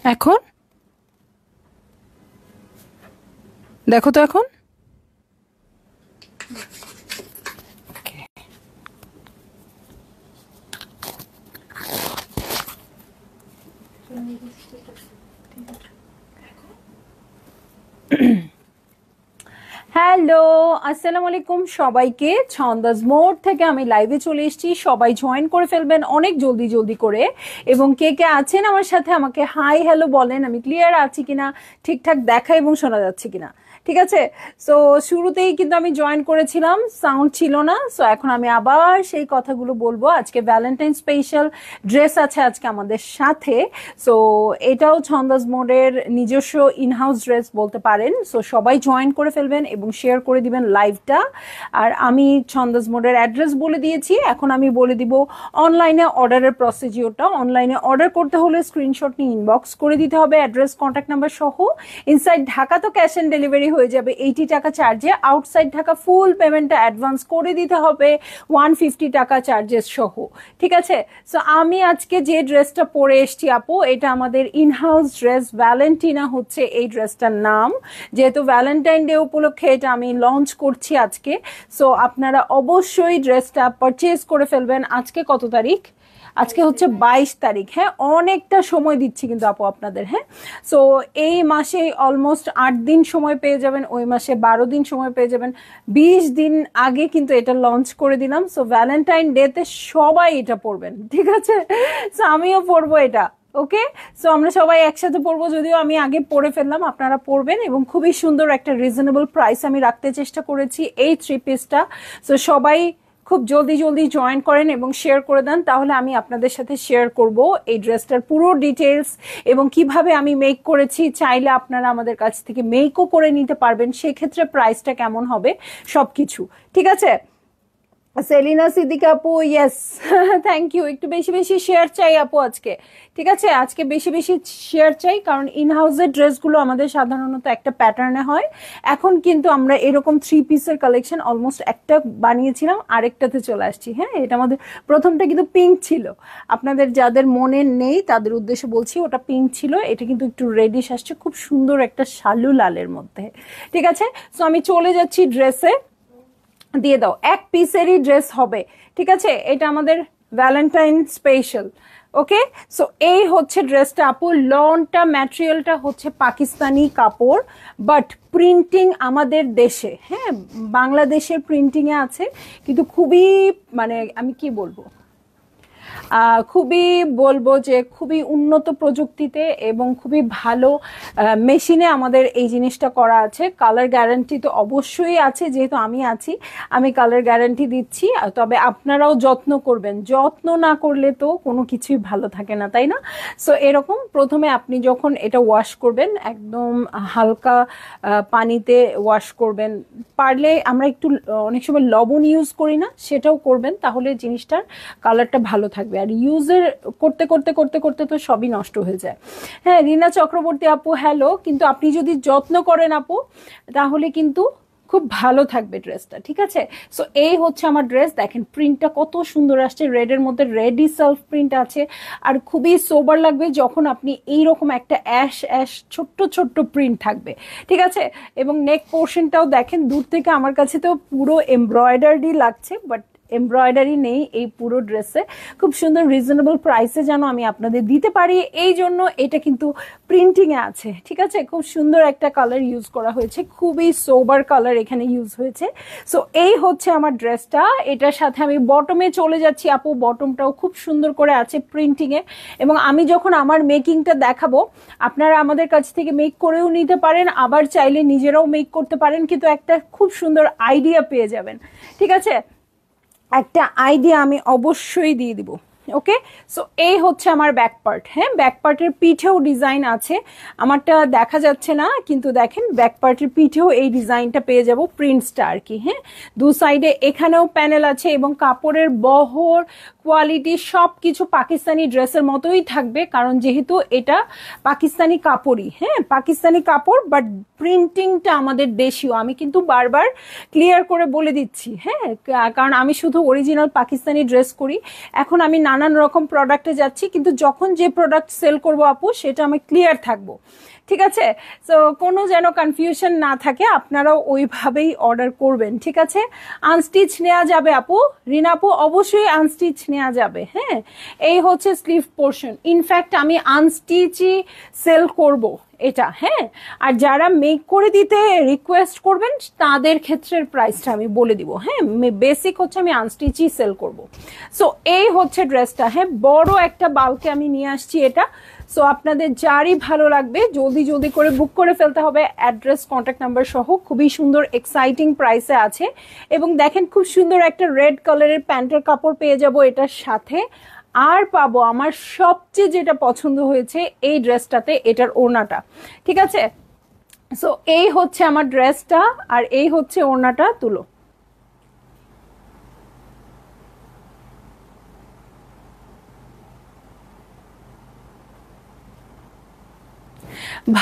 এখন দেখো তো এখন। হ্যালো, আসসালামু আলাইকুম সবাইকে। ছন্দাজ মোড থেকে আমি লাইভে চলে এসেছি, সবাই জয়েন করে ফেলবেন অনেক জলদি জলদি করে। এবং কে কে আছেন আমার সাথে আমাকে হাই হ্যালো বলেন, আমি ক্লিয়ার আছি কিনা, ঠিকঠাক দেখা এবং শোনা যাচ্ছে কিনা। ঠিক আছে, সো শুরুতেই কিন্তু আমি জয়েন করেছিলাম, সাউন্ড ছিল না। সো এখন আমি আবার সেই কথাগুলো বলবো। আজকে ভ্যালেন্টাইন স্পেশাল ড্রেস আছে আজকে আমাদের সাথে। সো এটাও ছন্দাজ মোডের নিজস্ব ইনহাউস ড্রেস বলতে পারেন। সো সবাই জয়েন করে ফেলবেন এবং শেয়ার করে দিবেন লাইভটা। আর আমি ছন্দাজ মোডের অ্যাড্রেস বলে দিয়েছি, এখন আমি বলে দিব অনলাইনে অর্ডারের প্রসিজিওরটা। অনলাইনে অর্ডার করতে হলে স্ক্রিনশট নিয়ে ইনবক্স করে দিতে হবে অ্যাড্রেস কন্ট্যাক্ট নাম্বার সহ। ইনসাইড ঢাকা তো ক্যাশ অন ডেলিভারি হয়ে যাবে 80 টাকা চার্জে। আউটসাইড ঢাকা ফুল পেমেন্টটা অ্যাডভান্স করে দিতে হবে 150 টাকা চার্জেস সহ। ঠিক আছে, সো আমি আজকে যে ড্রেসটা পরে এসছি আপু, এটা আমাদের ইনহাউস ড্রেস, ভ্যালেন্টিনা হচ্ছে এই ড্রেসটার নাম। যেহেতু ভ্যালেন্টাইন ডে উপলক্ষে এটা আমি লঞ্চ করছি আজকে। সো আপনারা অবশ্যই ড্রেসটা পারচেজ করে ফেলবেন। আজকে কত তারিখ? আজকে হচ্ছে 22 তারিখ। হ্যাঁ, অনেকটা সময় দিচ্ছি কিন্তু আপু আপনাদের। হ্যাঁ, সো এই মাসে অলমোস্ট 8 দিন সময় পেয়ে যাবেন, ওই মাসে 12 দিন সময় পেয়ে যাবেন। 20 দিন আগে কিন্তু এটা লঞ্চ করে দিলাম। সো ভ্যালেন্টাইন ডেতে সবাই এটা পরবেন, ঠিক আছে? সো আমিও পরবো এটা। ওকে, সো আমরা সবাই একসাথে পরবো, যদিও আমি আগে পরে ফেললাম, আপনারা পরবেন। এবং খুবই সুন্দর একটা রিজনেবল প্রাইস আমি রাখতে চেষ্টা করেছি এই 3 পিসটা। সো সবাই খুব জলদি জলদি জয়েন করেন এবং শেয়ার করে দেন, তাহলে আমি আপনাদের সাথে শেয়ার করব এই ড্রেসটার পুরো ডিটেলস এবং কিভাবে আমি মেক করেছি। চাইলে আপনারা আমাদের কাছ থেকে মেকও করে নিতে পারবেন, সেক্ষেত্রে প্রাইসটা কেমন হবে সবকিছু। ঠিক আছে, সেলিনা সিদ্দিকা আপু, ইয়েস থ্যাংক ইউ। একটু বেশি বেশি শেয়ার চাই আপু আজকে, ঠিক আছে? আজকে বেশি বেশি শেয়ার চাই, কারণ ইনহাউসের ড্রেসগুলো আমাদের সাধারণত একটা প্যাটার্নে হয়। এখন কিন্তু আমরা এরকম 3 পিসের কালেকশন অলমোস্ট একটা বানিয়েছিলাম, আরেকটাতে চলে আসছি। হ্যাঁ, এটা আমাদের প্রথমটা কিন্তু পিঙ্ক ছিল, আপনাদের যাদের মনে নেই তাদের উদ্দেশ্যে বলছি, ওটা পিঙ্ক ছিল। এটা কিন্তু একটু রেডিশ আসছে, খুব সুন্দর একটা শালু লালের মধ্যে। ঠিক আছে, সো আমি চলে যাচ্ছি ড্রেসে। দিয়ে দাও, এক পিসেরই ড্রেস হবে, ঠিক আছে? এটা আমাদের ভ্যালেন্টাইন স্পেশাল। ওকে, সো এই হচ্ছে ড্রেসটা আপু। লনটা ম্যাটেরিয়ালটা হচ্ছে পাকিস্তানি কাপড়, বাট প্রিন্টিং আমাদের দেশে। হ্যাঁ, বাংলাদেশের প্রিন্টিং এ আছে, কিন্তু খুবই মানে আমি কি বলবো, খুবই বলবো যে খুবই উন্নত প্রযুক্তিতে এবং খুবই ভালো মেশিনে আমাদের এই জিনিসটা করা আছে। কালার গ্যারান্টি তো অবশ্যই আছে, যেহেতু আমি আছি, আমি কালার গ্যারান্টি দিচ্ছি। তবে আপনারাও যত্ন করবেন, যত্ন না করলে তো কোনো কিছুই ভালো থাকে না, তাই না? সো এরকম প্রথমে আপনি যখন এটা ওয়াশ করবেন, একদম হালকা পানিতে ওয়াশ করবেন। পারলে আমরা একটু অনেক সময় লবণ ইউজ করি না, সেটাও করবেন, তাহলে জিনিসটার কালারটা ভালো থাকবে। আর ইউজের করতে করতে করতে করতে তো সবই নষ্ট হয়ে যায়। হ্যাঁ, রিনা চক্রবর্তী আপু হ্যালো। কিন্তু আপনি যদি যত্ন করেন আপু, তাহলে কিন্তু খুব ভালো থাকবে ড্রেসটা, ঠিক আছে? সো এই হচ্ছে আমার ড্রেস। দেখেন প্রিন্টটা কত সুন্দর আসছে, রেডের মধ্যে রেডি সেলফ প্রিন্ট আছে। আর খুবই সোবার লাগবে যখন আপনি এইরকম একটা অ্যাশ অ্যাশ ছোট্ট ছোট্ট প্রিন্ট থাকবে, ঠিক আছে? এবং নেক পোর্শনটাও দেখেন, দূর থেকে আমার কাছে তো পুরো এমব্রয়ডারি লাগছে, বাট এমব্রয়ডারি নেই এই পুরো ড্রেসে। খুব সুন্দর রিজনেবল প্রাইসে যেন আমি আপনাদের দিতে পারি, এই জন্য এটা কিন্তু প্রিন্টিং এ আছে, ঠিক আছে? খুব সুন্দর একটা কালার ইউজ করা হয়েছে, খুবই সোবার কালার এখানে ইউজ হয়েছে। সো এই হচ্ছে আমার ড্রেসটা। এটার সাথে আমি বটমে চলে যাচ্ছি আপু। বটমটাও খুব সুন্দর করে আছে প্রিন্টিং এ। এবং আমি যখন আমার মেকিংটা দেখাবো, আপনারা আমাদের কাছ থেকে মেক করেও নিতে পারেন, আবার চাইলে নিজেরাও মেক করতে পারেন, কিন্তু একটা খুব সুন্দর আইডিয়া পেয়ে যাবেন, ঠিক আছে? একটা আইডিয়া আমি অবশ্যই দিয়ে দিব। ওকে, সো এই হচ্ছে আমার ব্যাক পার্ট। হ্যাঁ, ব্যাক পার্টের পিঠেও ডিজাইন আছে, আমারটা দেখা যাচ্ছে না, কিন্তু দেখেন ব্যাক পার্টের পিঠেও এই ডিজাইনটা পেয়ে যাব, প্রিন্টসটা আর কি। হ্যাঁ, দু সাইডে এখানেও প্যানেল আছে এবং কাপড়ের বহর কোয়ালিটি সবকিছু পাকিস্তানি ড্রেসের মতোই থাকবে, কারণ যেহেতু এটা পাকিস্তানি কাপড়ই, হ্যাঁ পাকিস্তানি কাপড়, বাট প্রিন্টিংটা আমাদের দেশীয়। আমি কিন্তু বারবার ক্লিয়ার করে বলে দিচ্ছি, হ্যাঁ কারণ আমি শুধু অরিজিনাল পাকিস্তানি ড্রেস করি। এখন আমি নানান রকম প্রোডাক্টে যাচ্ছি, কিন্তু যখন যে প্রোডাক্ট সেল করবো আপু সেটা আমি ক্লিয়ার থাকবো, ঠিক আছে? তো কোনো যেন কনফিউশন না থাকে, আপনারাও ওইভাবেই অর্ডার করবেন, ঠিক আছে? আনস্টিচ নেওয়া যাবে আপু, রিনা আপু অবশ্যই আনস্টিচ নেওয়া যাবে। হ্যাঁ, এই হচ্ছে স্লিভ পোর্শন। ইনফ্যাক্ট আমি আনস্টিচই সেল করব এটা, হ্যাঁ। আর যারা মেক করে দিতে রিকোয়েস্ট করবেন তাদের ক্ষেত্রের প্রাইসটা আমি বলে দিব, হ্যাঁ। বেসিক হচ্ছে আমি আনস্টিচই সেল করব। সো এই হচ্ছে ড্রেসটা, হ্যাঁ বড় একটা বালকে আমি নিয়ে আসছি এটা। সো আপনাদের যারই ভালো লাগবে জলদি জলদি করে বুক করে ফেলতে হবে, অ্যাড্রেস কন্ট্যাক্ট নাম্বার সহ। খুবই সুন্দর এক্সাইটিং প্রাইসে আছে। এবং দেখেন খুব সুন্দর একটা রেড কালারের প্যান্টের কাপড় পেয়ে যাব এটার সাথে। আর পাবো আমার সবচেয়ে যেটা পছন্দ হয়েছে এই ড্রেসটাতে, এটার ওড়নাটা, ঠিক আছে? সো এই হচ্ছে আমার ড্রেসটা, আর এই হচ্ছে ওড়নাটা। তুলো,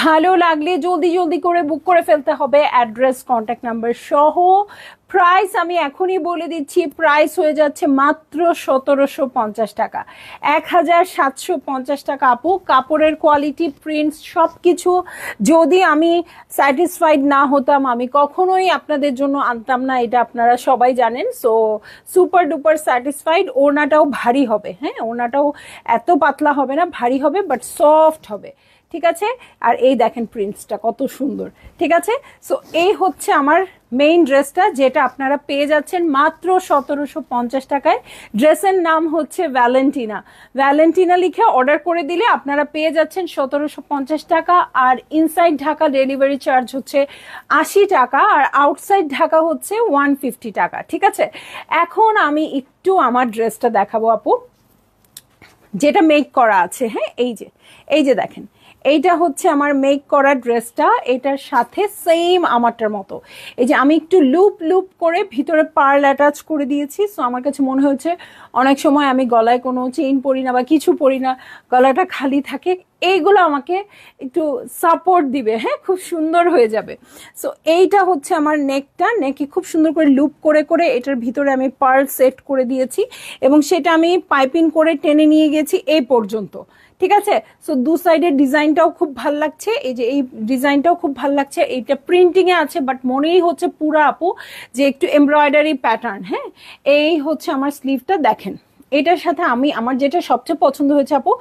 ভালো লাগলে জলদি জলদি করে বুক করে ফেলতে হবে, অ্যাড্রেস কন্ট্যাক্ট নাম্বার সহ। প্রাইস আমি এখনই বলে দিচ্ছি, প্রাইস হয়ে যাচ্ছে মাত্র 1750 টাকা, 1750 টাকা আপু। কাপড়ের কোয়ালিটি, প্রিন্টস সবকিছু যদি আমি স্যাটিসফাইড না হতাম আমি কখনোই আপনাদের জন্য আনতাম না, এটা আপনারা সবাই জানেন। So super duper satisfied. ওড়নাটাও ভারী হবে, হ্যাঁ ওড়নাটাও এত পাতলা হবে না, ভারী হবে বাট সফট হবে, ঠিক আছে? আর এই দেখেন প্রিন্টসটা কত সুন্দর, ঠিক আছে? সো এই হচ্ছে আমার মেইন ড্রেসটা, যেটা আপনারা পেয়ে যাচ্ছেন মাত্র 1750 টাকায়। ড্রেসের নাম হচ্ছে ভ্যালেন্টিনা। ভ্যালেন্টিনা লিখে অর্ডার করে দিলে আপনারা পেয়ে যাচ্ছেন 1750 টাকা। আর ইনসাইড ঢাকা ডেলিভারি চার্জ হচ্ছে 80 টাকা, আর আউটসাইড ঢাকা হচ্ছে 150 টাকা, ঠিক আছে? এখন আমি একটু আমার ড্রেসটা দেখাবো আপু, যেটা মেক করা আছে। হ্যাঁ এই যে দেখেন, এইটা হচ্ছে আমার মেক করা ড্রেসটা। এটার সাথে সেম আমারটার মতো, এই যে আমি একটু লুপ লুপ করে ভিতরে পার্ল অ্যাটাচ করে দিয়েছি। সো আমার কাছে মনে হচ্ছে অনেক সময় আমি গলায় কোনো চেইন পরি না বা কিছু পরি না, গলাটা খালি থাকে, এইগুলো আমাকে একটু সাপোর্ট দিবে, হ্যাঁ খুব সুন্দর হয়ে যাবে। সো এইটা হচ্ছে আমার নেকটা, নেকে খুব সুন্দর করে লুপ করে করে এটার ভিতরে আমি পার্ল সেট করে দিয়েছি, এবং সেটা আমি পাইপিং করে টেনে নিয়ে গেছি এই পর্যন্ত, ঠিক আছে? সো দু সাইডের ডিজাইনটাও খুব ভাল লাগছে, এই যে এই ডিজাইনটাও খুব ভাল লাগছে। এইটা প্রিন্টিং এ আছে বাট মনেই হচ্ছে পুরা আপু যে একটু এমব্রয়ডারি প্যাটার্ন। হ্যাঁ, এই হচ্ছে আমার স্লিভটা। দেখেন এটার সাথে আমার যেটা সবচেয়ে পছন্দ হয়েছে আপু,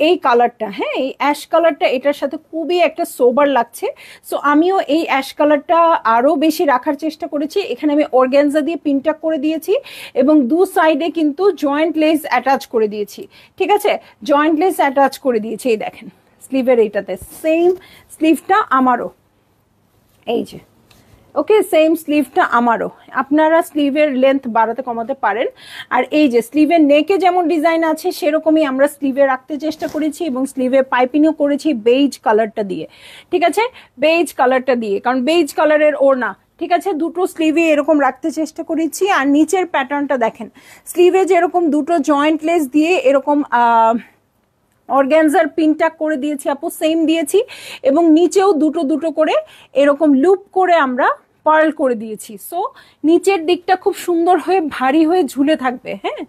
এই কালারটা, হ্যাঁ এই অ্যাশ কালারটা এটার সাথে খুবই একটা সোবার লাগছে। সো আমিও এই অ্যাশ কালারটা আরো বেশি রাখার চেষ্টা করেছি। এখানে আমি অর্গানজা দিয়ে পিনটাক করে দিয়েছি, এবং দু সাইডে কিন্তু জয়েন্ট লেস অ্যাটাচ করে দিয়েছি, ঠিক আছে? জয়েন্ট লেস অ্যাটাচ করে দিয়েছি। এই দেখেন স্লিভের এইটাতে সেম স্লিভটা আমারও, এই যে ওকে সেম স্লিভটা আমারও। আপনারা স্লিভের লেন্থ বাড়াতে কমাতে পারেন। আর এই যে স্লিভের নেকে যেমন ডিজাইন আছে সেরকমই আমরা স্লিভে রাখতে চেষ্টা করেছি, এবং স্লিভে পাইপিংও করেছি বেইজ কালারটা দিয়ে, ঠিক আছে? বেইজ কালারটা দিয়ে, কারণ বেইজ কালারের ওড়না, ঠিক আছে? দুটো স্লিভে এরকম রাখতে চেষ্টা করেছি। আর নিচের প্যাটার্নটা দেখেন, স্লিভে যেরকম দুটো জয়েন্ট লেস দিয়ে এরকম অর্গানজার পিনটাক করে দিয়েছি আপু, সেম দিয়েছি, এবং নিচেও দুটো দুটো করে এরকম লুপ করে আমরা পার্ল করে দিয়েছি। সো নিচের দিকটা খুব সুন্দর হয়ে ভারী হয়ে ঝুলে থাকবে, হ্যাঁ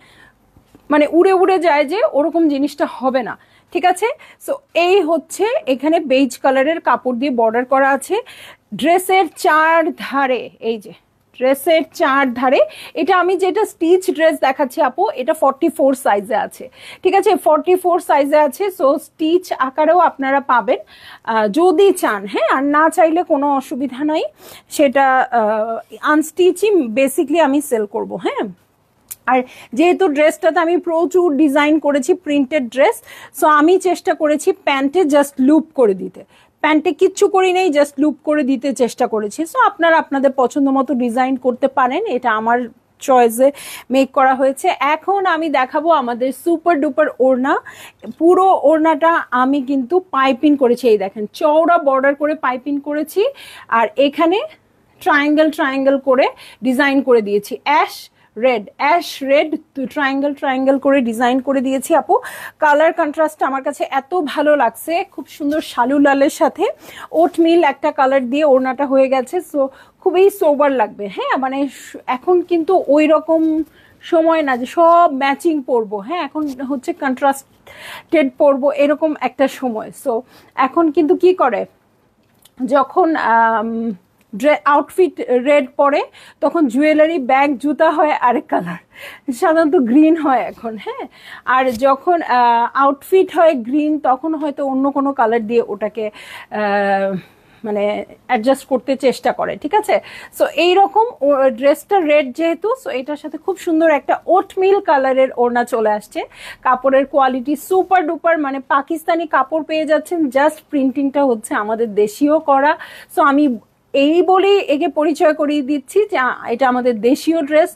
মানে উড়ে উড়ে যায় যে ওরকম জিনিসটা হবে না, ঠিক আছে? সো এই হচ্ছে এখানে বেজ কালারের কাপড় দিয়ে বর্ডার করা আছে ড্রেসের চার ধারে। এই যে ড্রেসের চার ধারে, এটা আমি যেটা স্টিচ ড্রেস দেখাচ্ছি আপু, এটা 44 সাইজে আছে, ঠিক আছে? 44 সাইজে আছে। সো স্টিচ আকারেও আপনারা পাবেন যদি চান, হ্যাঁ আর না চাইলে কোনো অসুবিধা নাই, সেটা আনস্টিচই বেসিকলি আমি সেল করব, হ্যাঁ। আর যেহেতু ড্রেসটাতে আমি প্রচুর ডিজাইন করেছি, প্রিন্টেড ড্রেস, সো আমি চেষ্টা করেছি প্যান্টে জাস্ট লুপ করে দিতে, প্যান্টে কিচ্ছু করি নেই, জাস্ট লুপ করে দিতে চেষ্টা করেছি। সো আপনারা আপনাদের পছন্দ মতো ডিজাইন করতে পারেন, এটা আমার চয়েসে মেক করা হয়েছে। এখন আমি দেখাবো আমাদের সুপার ডুপার ওড়না। পুরো ওড়নাটা আমি কিন্তু পাইপিং করেছি, এই দেখেন চওড়া বর্ডার করে পাইপিং করেছি, আর এখানে ট্রায়াঙ্গেল ট্রায়াঙ্গেল করে ডিজাইন করে দিয়েছি। Ash red, ash red triangle triangle করে ডিজাইন করে দিয়েছি আপু। কালার কন্ট্রাস্টটা আমার কাছে এত ভালো লাগছে, খুব সুন্দর শালু লালের সাথে ওটমিল একটা কালার দিয়ে ওড়নাটা হয়ে গেছে। সো খুবই সোবার লাগবে। হ্যাঁ, মানে এখন কিন্তু ওই রকম সময় না যে সব ম্যাচিং পরবো। হ্যাঁ, এখন হচ্ছে কন্ট্রাস্টেড পরবো, এরকম একটা সময়। সো এখন কিন্তু কি করে, যখন আউটফিট রেড পরে তখন জুয়েলারি ব্যাগ জুতা হয় আরেক কালার, সাধারণত গ্রিন হয় এখন। হ্যাঁ, আর যখন আউটফিট হয় গ্রিন তখন হয়তো অন্য কোনো কালার দিয়ে ওটাকে মানে অ্যাডজাস্ট করতে চেষ্টা করে। ঠিক আছে, সো এইরকম ড্রেসটা রেড যেহেতু, সো এটার সাথে খুব সুন্দর একটা ওটমিল কালারের ওড়না চলে আসছে। কাপড়ের কোয়ালিটি সুপার ডুপার, মানে পাকিস্তানি কাপড় পেয়ে যাচ্ছেন, জাস্ট প্রিন্টিংটা হচ্ছে আমাদের দেশীয় করা। সো আমি এই বলেই একে পরিচয় করিয়ে দিচ্ছি যে এটা আমাদের দেশীয় ড্রেস।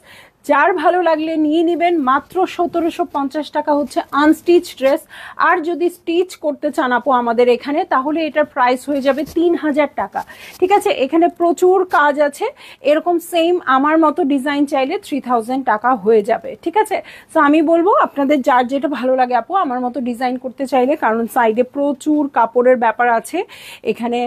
যার ভালো লাগলে নিয়ে নেবেন। মাত্র 1750 টাকা হচ্ছে আনস্টিচ ড্রেস। আর যদি স্টিচ করতে চান আপু আমাদের এখানে, তাহলে এটার প্রাইস হয়ে যাবে 3000 টাকা। ঠিক আছে, এখানে প্রচুর কাজ আছে। এরকম সেম আমার মতো ডিজাইন চাইলে 3000 টাকা হয়ে যাবে। ঠিক আছে, তো আমি বলবো আপনাদের যার যেটা ভালো লাগে আপু আমার মতো ডিজাইন করতে চাইলে, কারণ সাইডে প্রচুর কাপড়ের ব্যাপার আছে, এখানে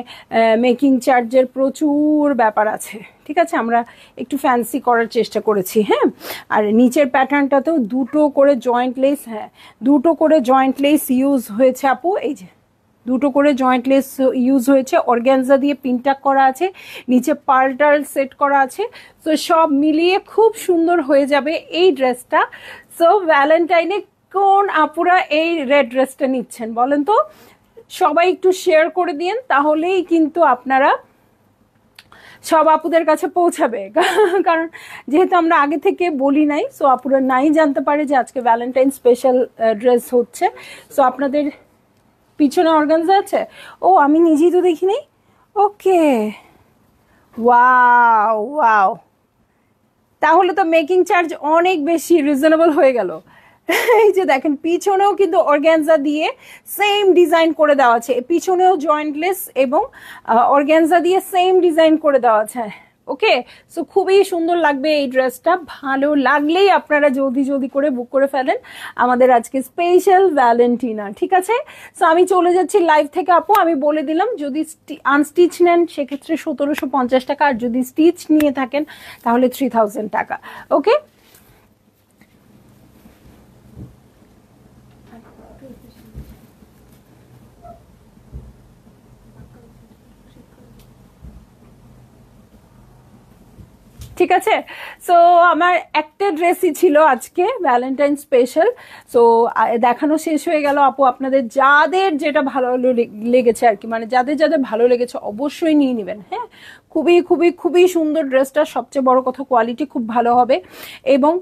মেকিং চার্জের প্রচুর ব্যাপার আছে। ঠিক আছে, আমরা একটু ফ্যান্সি করার চেষ্টা করেছি। হ্যাঁ, আর নিচের প্যাটার্নটাতেও দুটো করে জয়েন্ট লেস, হ্যাঁ দুটো করে জয়েন্ট লেস ইউজ হয়েছে আপু। এই যে দুটো করে জয়েন্ট লেস ইউজ হয়েছে, অর্গ্যানজা দিয়ে পিনটাক করা আছে, নিচে পার্ল টার্ল সেট করা আছে। তো সব মিলিয়ে খুব সুন্দর হয়ে যাবে এই ড্রেসটা। সো ভ্যালেন্টাইনে কোন আপুরা এই রেড ড্রেসটা নিচ্ছেন বলেন তো, সবাই একটু শেয়ার করে দিন, তাহলেই কিন্তু আপনারা সব আপুদের কাছে পৌঁছাবে। কারণ যেহেতু আমরা আগে থেকে বলি নাই, সো আপুরা নাই জানতে পারে যে আজকে ভ্যালেন্টাইন স্পেশাল ড্রেস হচ্ছে। সো আপনাদের পিছনে অর্গানজা আছে, ও আমি নিজেই তো দেখিনি। ওকে, ওয়াও ওয়াও, তাহলে তো মেকিং চার্জ অনেক বেশি রিজনেবল হয়ে গেল। এই যে দেখেন পিছনেও কিন্তু অর্গ্যানজা দিয়ে সেম ডিজাইন করে দেওয়া আছে, পিছনেও জয়েন্টলেস এবং অর্গ্যানজা দিয়ে সেম ডিজাইন করে দেওয়া আছে। ওকে, সো খুবই সুন্দর লাগবে এই ড্রেসটা। ভালো লাগলেই আপনারা জলদি জলদি করে বুক করে ফেলেন আমাদের আজকে স্পেশাল ভ্যালেন্টিনা। ঠিক আছে, সো আমি চলে যাচ্ছি লাইভ থেকে আপু। আমি বলে দিলাম যদি আনস্টিচ নেন সেক্ষেত্রে 1750 টাকা, আর যদি স্টিচ নিয়ে থাকেন তাহলে 3000 টাকা। ওকে, ঠিক আছে। সো আমার একটা ড্রেসই ছিল আজকে ভ্যালেন্টাইন স্পেশাল। সো দেখানো শেষ হয়ে গেল আপু। আপনাদের যাদের যেটা ভালো লেগেছে আর কি, মানে যাদের যাদের ভালো লেগেছে অবশ্যই নিয়ে নেবেন। হ্যাঁ, খুবই খুবই খুবই সুন্দর ড্রেসটা। সবচেয়ে বড় কথা কোয়ালিটি খুব ভালো হবে, এবং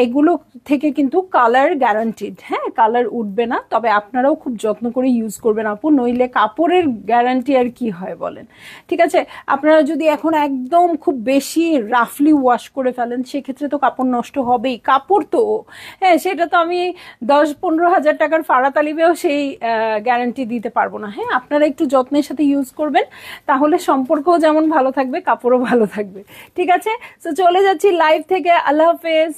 এগুলো থেকে কিন্তু কালার গ্যারান্টিড। হ্যাঁ, কালার উঠবে না, তবে আপনারাও খুব যত্ন করে ইউজ করবেন আপু, নইলে কাপড়ের গ্যারান্টি আর কি হয় বলেন। ঠিক আছে, আপনারা যদি এখন একদম খুব বেশি রাফলি ওয়াশ করে ফেলেন সেক্ষেত্রে তো কাপড় নষ্ট হবেই। কাপড় তো হ্যাঁ, সেটা তো আমি 10-15 হাজার টাকার ফাড়াতালিবেও সেই গ্যারান্টি দিতে পারবো না। হ্যাঁ, আপনারা একটু যত্নের সাথে ইউজ করবেন, তাহলে সম্পর্কও যেমন ভালো থাকবে কাপড়ও ভালো থাকবে। ঠিক আছে, তো চলে যাচ্ছি লাইভ থেকে। আল্লাহ হাফেজ।